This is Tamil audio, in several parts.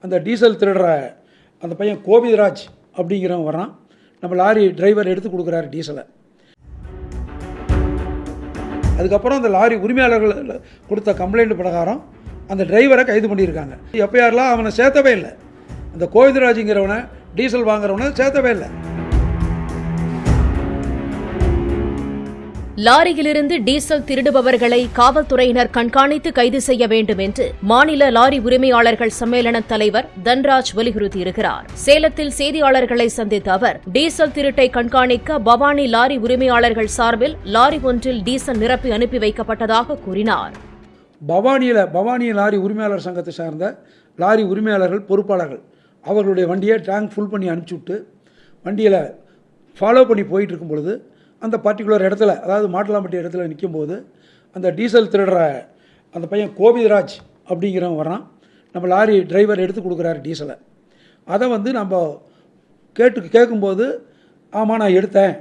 அந்த டீசல் திருடுற அந்த பையன் கோவிதராஜ் அப்படிங்கிறவன் வரான். நம்ம லாரி டிரைவர் எடுத்து கொடுக்குறாரு டீசலை. அதுக்கப்புறம் அந்த லாரி உரிமையாளர்கள் கொடுத்த கம்ப்ளைண்ட் பிரகாரம் அந்த டிரைவரை கைது பண்ணியிருக்காங்க. எஃப்ஐஆர்லாம் அவனை சேர்த்தவே இல்லை. அந்த கோவிதராஜுங்கிறவனை டீசல் வாங்குறவனை சேர்த்தவே இல்லை. லாரியிலிருந்து டீசல் திருடுபவர்களை காவல்துறையினர் கண்காணித்து கைது செய்ய வேண்டும் என்று மாநில லாரி உரிமையாளர்கள் சம்மேளன தலைவர் தன்ராஜ் வலியுறுத்தியிருக்கிறார். சேலத்தில் செய்தியாளர்களை சந்தித்த அவர், டீசல் திருட்டை கண்காணிக்க பவானி லாரி உரிமையாளர்கள் சார்பில் லாரி ஒன்றில் டீசல் நிரப்பி அனுப்பி வைக்கப்பட்டதாக கூறினார். பவானி லாரி உரிமையாளர் சங்கத்தை சார்ந்த லாரி உரிமையாளர்கள் பொறுப்பாளர்கள் அவர்களுடைய வண்டியை டேங்க் ஃபுல் பண்ணி அனுப்பிச்சி விட்டு வண்டியில் ஃபாலோ பண்ணி போயிட்டு இருக்கும் பொழுது அந்த பர்டிகுலர் இடத்துல, அதாவது மாட்டலாம்பட்டி இடத்துல நிற்கும்போது அந்த டீசல் திருடுற அந்த பையன் கோவிதராஜ் அப்படிங்கிறவன் வரான். நம்ம லாரி டிரைவர் எடுத்து கொடுக்குறாரு டீசலை. அதை நம்ம கேட்கும்போது ஆமாம் நான் எடுத்தேன்,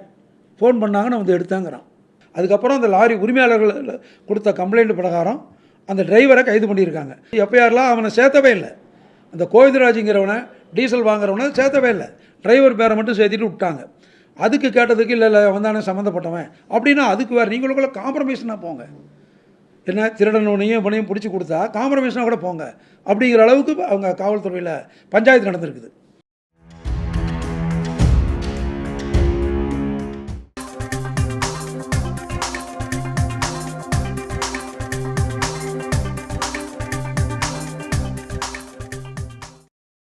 ஃபோன் பண்ணாங்க, நான் எடுத்தேங்கிறான். அதுக்கப்புறம் அந்த லாரி உரிமையாளர்கள் கொடுத்த கம்ப்ளைண்ட் பிரகாரம் அந்த டிரைவரை கைது பண்ணியிருக்காங்க. எஃப்ஐஆர்லாம் அவனை சேர்த்தவே இல்லை. அந்த கோவிதராஜுங்கிறவனை டீசல் வாங்குறவனை சேர்த்தவே இல்லை. டிரைவர் பேரை மட்டும் சேர்த்திட்டு விட்டாங்க. அதுக்கு கேட்டதுக்கு இல்லை வந்தானே சம்மந்தப்பட்டவன் அப்படின்னா அதுக்கு வேறு நீங்களுக்குள்ள காம்ப்ரமைஸ்னா போங்க. என்ன திருடனவனையும் இவனையும் பிடிச்சி கொடுத்தா காம்ப்ரமைஸ்னால் கூட போங்க அப்படிங்கிற அளவுக்கு அவங்க காவல்துறையில் பஞ்சாயத்து நடந்திருக்குது.